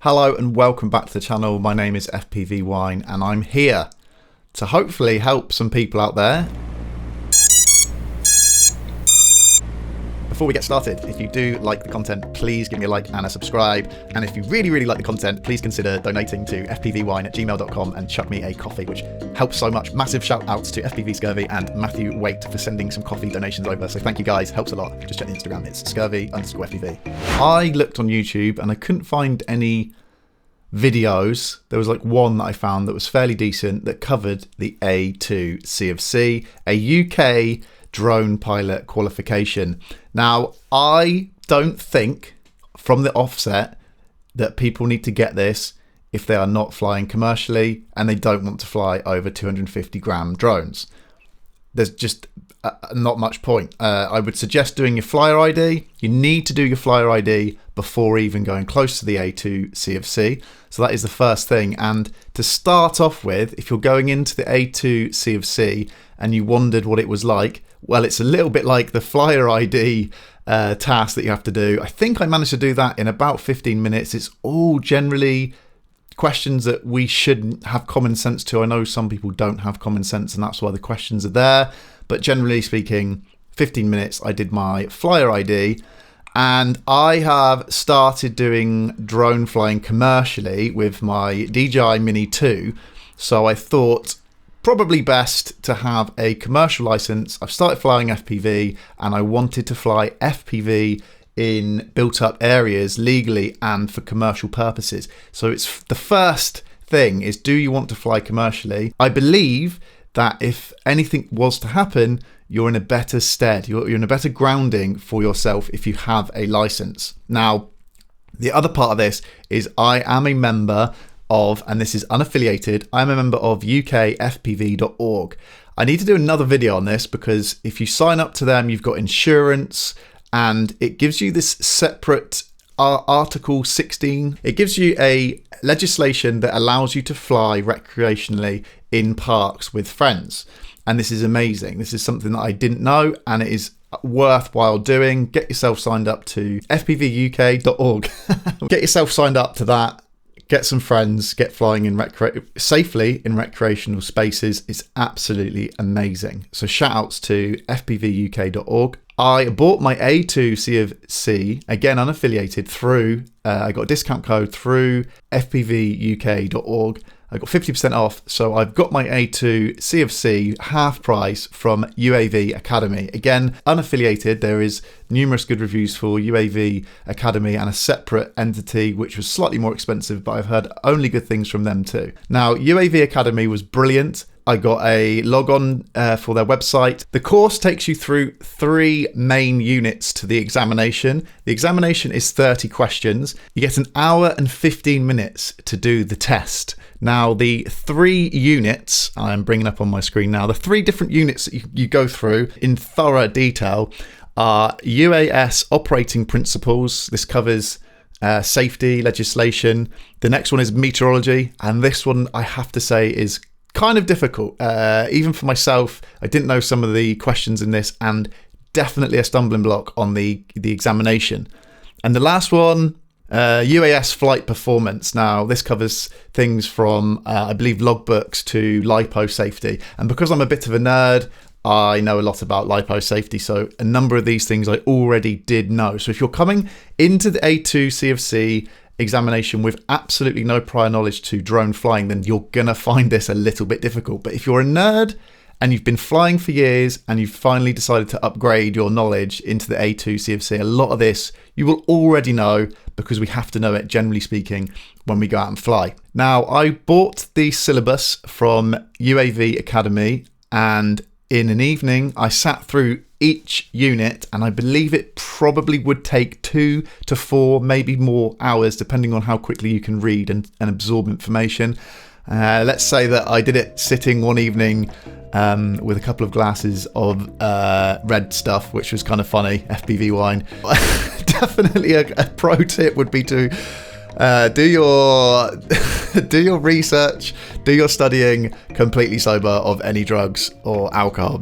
Hello and welcome back to the channel. My name is FPV Wine and I'm here to hopefully help some people out there. Before we get started, if you do like the content, please give me a like and a subscribe. And if you really like the content, please consider donating to fpvwine@gmail.com and chuck me a coffee, which helps so much. Massive shout outs to FPV Scurvy and Matthew Waite for sending some coffee donations over. So thank you guys, helps a lot. Just check the Instagram, it's scurvy_FPV. I looked on YouTube and I couldn't find any videos. There was like one that I found that was fairly decent that covered the A2 CofC, a UK drone pilot qualification. Now, I don't think from the offset that people need to get this if they are not flying commercially and they don't want to fly over 250 gram drones. There's just not much point. I would suggest doing your flyer ID. You need to do your flyer ID before even going close to the A2 CofC. So that is the first thing. And to start off with, if you're going into the A2 CofC and you wondered what it was like, well, it's a little bit like the flyer ID task that you have to do. I think I managed to do that in about 15 minutes. It's all generally questions that we should have common sense to. I know some people don't have common sense and that's why the questions are there. But generally speaking, 15 minutes, I did my flyer ID and I have started doing drone flying commercially with my DJI Mini 2. So I thought probably best to have a commercial license. I've started flying FPV and I wanted to fly FPV in built up areas legally and for commercial purposes. So it's the first thing is, do you want to fly commercially? I believe that if anything was to happen, you're in a better stead. You're in a better grounding for yourself if you have a license. Now, the other part of this is I am a member of, and this is unaffiliated, I'm a member of ukfpv.org. I need to do another video on this because if you sign up to them, you've got insurance and it gives you this separate Article 16. It gives you a legislation that allows you to fly recreationally in parks with friends. And this is amazing. This is something that I didn't know and it is worthwhile doing. Get yourself signed up to fpvuk.org. Get yourself signed up to that. Get some friends, get flying in safely in recreational spaces. It's absolutely amazing. So shout outs to fpvuk.org. I bought my A2 CofC, again unaffiliated, through, I got a discount code through fpvuk.org. I got 50% off, so I've got my A2 CofC half price from UAV Academy. Again, unaffiliated, there is numerous good reviews for UAV Academy and a separate entity which was slightly more expensive, but I've heard only good things from them too. Now, UAV Academy was brilliant. I got a log on for their website. The course takes you through 3 main units to the examination. The examination is 30 questions. You get an hour and 15 minutes to do the test. Now, the 3 units, I'm bringing up on my screen now, the 3 different units that you go through in thorough detail are UAS operating principles. This covers safety legislation. The next one is meteorology. And this one, I have to say, is kind of difficult. Even for myself, I didn't know some of the questions in this and definitely a stumbling block on the examination. And the last one, UAS flight performance. Now, this covers things from, I believe, logbooks to LiPo safety. And because I'm a bit of a nerd, I know a lot about LiPo safety. So a number of these things I already did know. So if you're coming into the A2 CofC examination with absolutely no prior knowledge to drone flying, then you're gonna find this a little bit difficult. But if you're a nerd and you've been flying for years and you've finally decided to upgrade your knowledge into the A2 CofC, a lot of this you will already know because we have to know it, generally speaking, when we go out and fly. Now, I bought the syllabus from UAV Academy and in an evening I sat through each unit and I believe it probably would take 2 to 4, maybe more hours, depending on how quickly you can read and absorb information. Let's say that I did it sitting one evening with a couple of glasses of red stuff, which was kind of funny, FPV wine. Definitely a pro tip would be to Do your do your research, do your studying completely sober of any drugs or alcohol.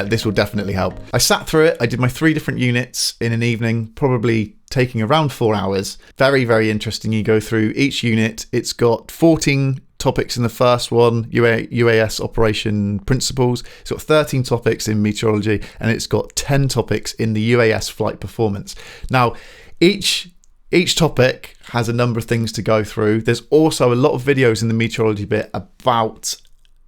This will definitely help. I sat through it. I did my 3 different units in an evening, probably taking around 4 hours. Very, very interesting. You go through each unit. It's got 14 topics in the first one, UAS operation principles. It's got 13 topics in meteorology, and it's got 10 topics in the UAS flight performance. Now, each topic has a number of things to go through. There's also a lot of videos in the meteorology bit about,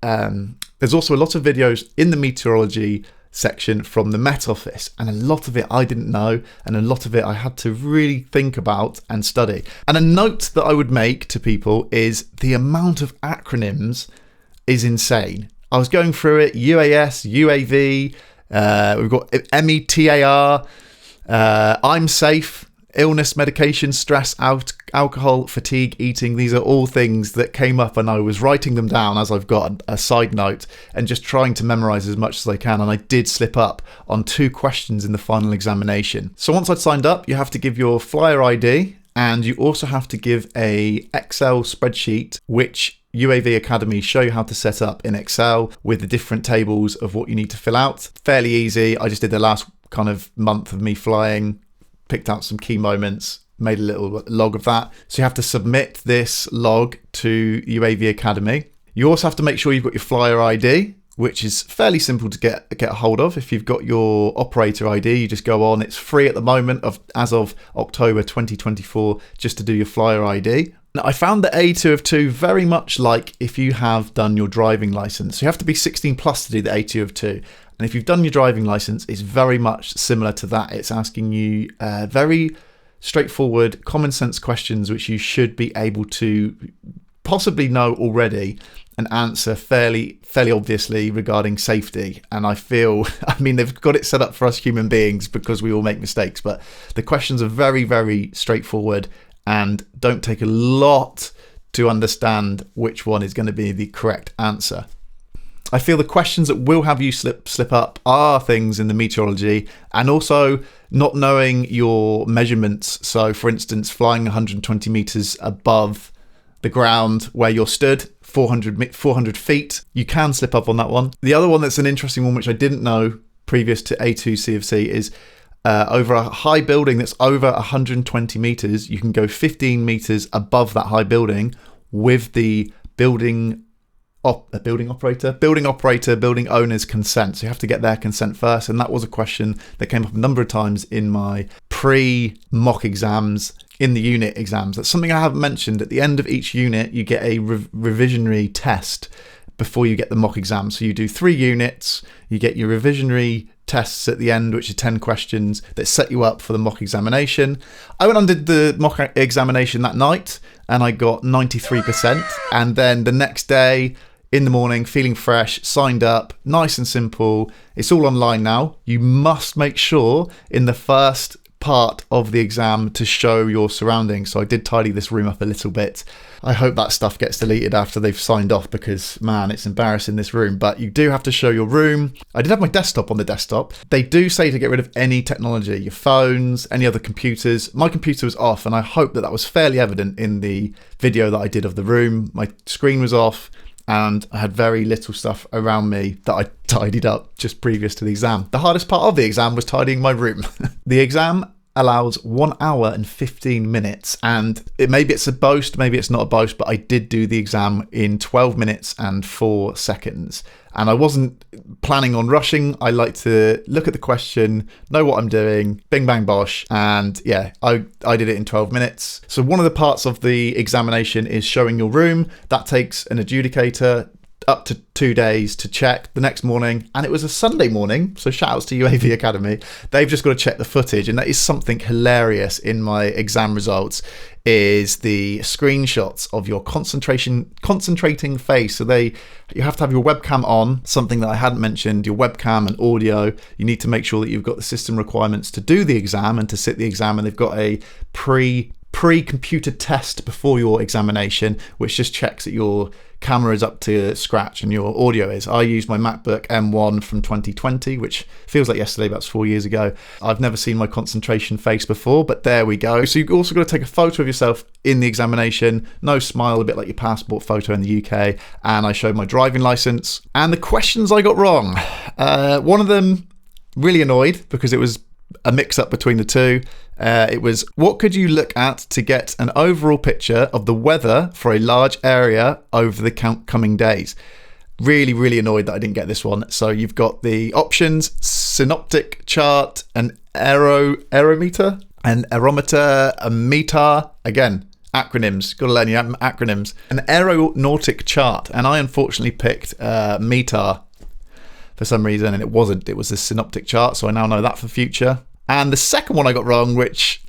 there's also a lot of videos in the meteorology section from the Met Office, and a lot of it I didn't know, and a lot of it I had to really think about and study. And a note that I would make to people is the amount of acronyms is insane. I was going through it, UAS, UAV, we've got METAR, I'm safe, illness, medication, stress, alcohol, fatigue, eating. These are all things that came up, and I was writing them down as I've got a side note and just trying to memorize as much as I can. And I did slip up on 2 questions in the final examination. So once I'd signed up, you have to give your flyer ID, and you also have to give a Excel spreadsheet, which UAV Academy show you how to set up in Excel with the different tables of what you need to fill out. Fairly easy. I just did the last kind of month of me flying, picked out some key moments, made a little log of that. So you have to submit this log to UAV Academy. You also have to make sure you've got your flyer ID, which is fairly simple to get a hold of. If you've got your operator ID, you just go on. It's free at the moment as of October 2024, just to do your flyer ID. Now, I found the A2 of 2 very much like if you have done your driving license. You have to be 16 plus to do the A2 of 2. And if you've done your driving license, it's very much similar to that. It's asking you very straightforward, common sense questions, which you should be able to possibly know already and answer fairly obviously regarding safety. And I feel, I mean, they've got it set up for us human beings because we all make mistakes, but the questions are very, very straightforward and don't take a lot to understand which one is going to be the correct answer. I feel the questions that will have you slip up are things in the meteorology, and also not knowing your measurements. So for instance, flying 120 meters above the ground where you're stood, 400 feet, you can slip up on that one. The other one that's an interesting one, which I didn't know previous to A2 CofC, is over a high building that's over 120 meters, you can go 15 meters above that high building with the building owner's consent. So you have to get their consent first. And that was a question that came up a number of times in my pre-mock exams, in the unit exams. That's something I haven't mentioned. At the end of each unit, you get a revisionary test before you get the mock exam. So you do 3 units, you get your revisionary tests at the end, which are 10 questions that set you up for the mock examination. I went and did the mock examination that night, and I got 93%. And then the next day, in the morning, feeling fresh, signed up, nice and simple. It's all online now. You must make sure in the first part of the exam to show your surroundings. So I did tidy this room up a little bit. I hope that stuff gets deleted after they've signed off, because man, it's embarrassing, this room. But you do have to show your room. I did have my desktop on the desktop. They do say to get rid of any technology, your phones, any other computers. My computer was off, and I hope that was fairly evident in the video that I did of the room. My screen was off, and I had very little stuff around me that I tidied up just previous to the exam. The hardest part of the exam was tidying my room. The exam allows 1 hour and 15 minutes, and maybe it's a boast, maybe it's not a boast, but I did do the exam in 12 minutes and 4 seconds. And I wasn't planning on rushing. I like to look at the question, know what I'm doing, bing bang bosh, and yeah, I did it in 12 minutes. So one of the parts of the examination is showing your room. That takes an adjudicator up to 2 days to check the next morning, and it was a Sunday morning, so shout outs to UAV Academy. They've just got to check the footage, and that is something hilarious in my exam results, is the screenshots of your concentrating face. So you have to have your webcam on, something that I hadn't mentioned, your webcam and audio. You need to make sure that you've got the system requirements to do the exam and to sit the exam, and they've got a pre-computer test before your examination, which just checks that your camera is up to scratch and your audio is. I used my MacBook M1 from 2020, which feels like yesterday, but that's 4 years ago. I've never seen my concentration face before, but there we go. So you've also got to take a photo of yourself in the examination. No smile, a bit like your passport photo in the UK. And I showed my driving license. And the questions I got wrong. One of them, really annoyed because it was a mix-up between the two. It was, what could you look at to get an overall picture of the weather for a large area over the coming days? Really, really annoyed that I didn't get this one. So you've got the options: synoptic chart, an aerometer, an aerometer, a METAR. Again, acronyms. Got to learn your acronyms. An aeronautic chart. And I unfortunately picked METAR for some reason, and it wasn't. It was a synoptic chart, so I now know that for future. And the second one I got wrong, which,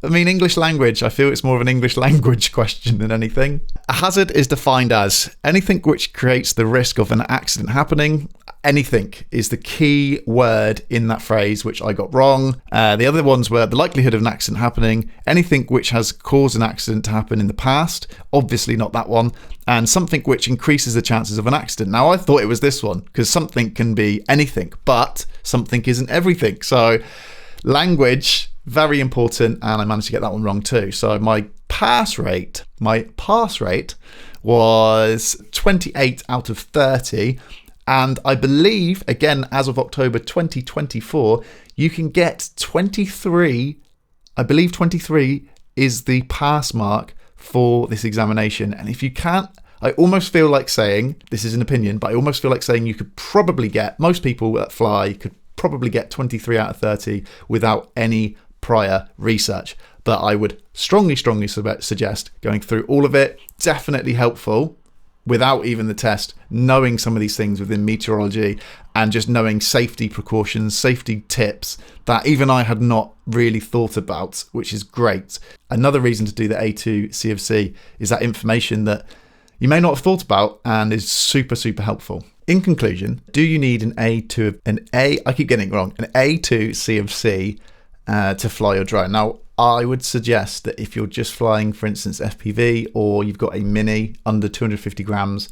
English language. I feel it's more of an English language question than anything. A hazard is defined as anything which creates the risk of an accident happening. Anything is the key word in that phrase, which I got wrong. The other ones were the likelihood of an accident happening, anything which has caused an accident to happen in the past, obviously not that one, and something which increases the chances of an accident. Now, I thought it was this one, because something can be anything, but something isn't everything. So language, very important, and I managed to get that one wrong too. So my pass rate was 28 out of 30. And I believe, again, as of October 2024, you can get 23. I believe 23 is the pass mark for this examination. And if you can't, I almost feel like saying, this is an opinion, but I almost feel like saying you could probably get, most people that fly could probably get 23 out of 30 without any prior research. But I would strongly suggest going through all of it. Definitely helpful. Without even the test, knowing some of these things within meteorology and just knowing safety precautions, safety tips that even I had not really thought about, which is great. Another reason to do the A2 CofC is that information that you may not have thought about and is super, super helpful. In conclusion, do you need an A2 CofC to fly your drone? Now, I would suggest that if you're just flying, for instance, FPV, or you've got a mini under 250 grams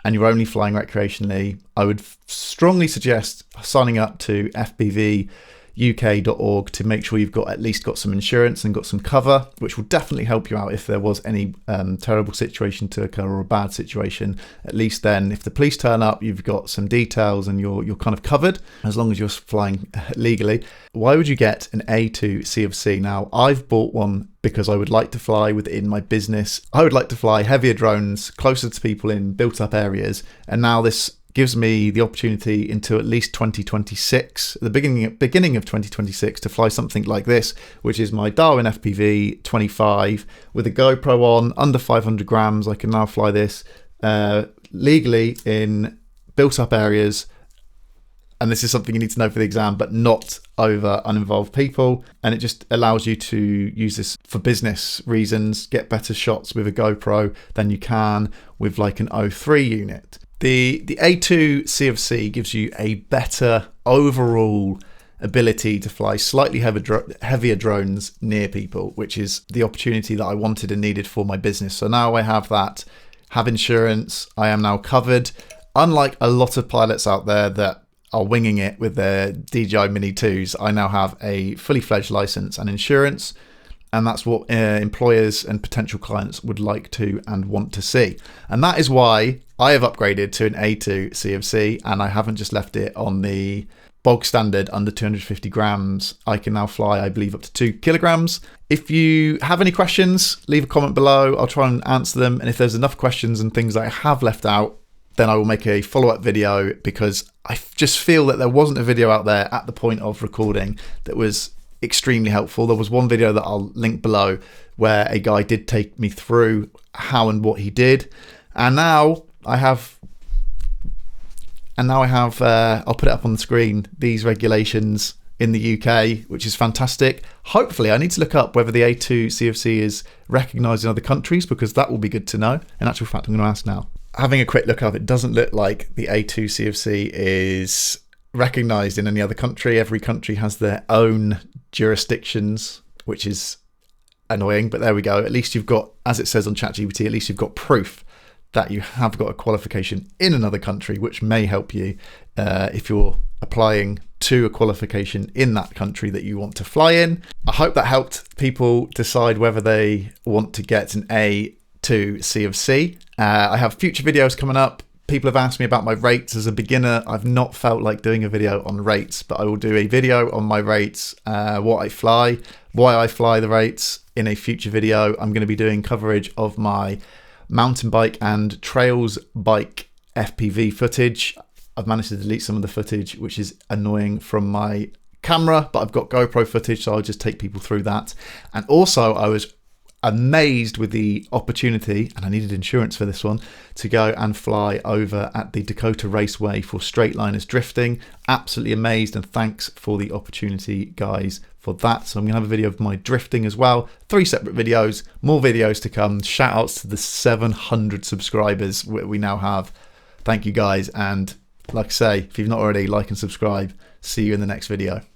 and you're only flying recreationally, I would strongly suggest signing up to fpvuk.org to make sure you've at least got some insurance and got some cover, which will definitely help you out if there was any terrible situation to occur or a bad situation. At least then, if the police turn up, you've got some details and you're kind of covered as long as you're flying legally. Why would you get an A2 CofC? Now, I've bought one because I would like to fly within my business. I would like to fly heavier drones closer to people in built up areas, and now this gives me the opportunity into at least 2026, the beginning of 2026, to fly something like this, which is my Darwin FPV 25 with a GoPro on, under 500 grams. I can now fly this legally in built up areas. And this is something you need to know for the exam, but not over uninvolved people. And it just allows you to use this for business reasons, get better shots with a GoPro than you can with like an O3 unit. The A2 CofC gives you a better overall ability to fly slightly heavier drones near people, which is the opportunity that I wanted and needed for my business. So now I have that, have insurance, I am now covered. Unlike a lot of pilots out there that are winging it with their DJI Mini 2s, I now have a fully fledged license and insurance. And that's what employers and potential clients would like to and want to see. And that is why I have upgraded to an A2 CofC, and I haven't just left it on the bog standard under 250 grams. I can now fly, I believe, up to 2 kilograms. If you have any questions, leave a comment below. I'll try and answer them. And if there's enough questions and things that I have left out, then I will make a follow-up video, because I just feel that there wasn't a video out there at the point of recording that was extremely helpful. There was one video that I'll link below where a guy did take me through how and what he did, and now I have I'll put it up on the screen, these regulations in the UK, which is fantastic. Hopefully, I need to look up whether the A2 CofC is recognised in other countries, because that will be good to know. In actual fact, I'm going to ask now. Having a quick look up, it doesn't look like the A2 CofC is recognised in any other country. Every country has their own jurisdictions, which is annoying, but there we go. At least you've got, as it says on ChatGPT, at least you've got proof that you have got a qualification in another country, which may help you if you're applying to a qualification in that country that you want to fly in. I hope that helped people decide whether they want to get an A2 CofC. I have future videos coming up. People have asked me about my rates. As a beginner, I've not felt like doing a video on rates, but I will do a video on my rates, what I fly, why I fly the rates in a future video. I'm going to be doing coverage of my mountain bike and trails bike FPV footage. I've managed to delete some of the footage, which is annoying, from my camera, but I've got GoPro footage, so I'll just take people through that. And also, I was amazed with the opportunity, and I needed insurance for this one, to go and fly over at the Dakota Raceway for straight liners drifting. Absolutely amazed, and thanks for the opportunity, guys, for that. So I'm gonna have a video of my drifting as well. 3 separate videos, more videos to come. Shout outs to the 700 subscribers we now have. Thank you, guys, and like I say, if you've not already, like and subscribe. See you in the next video.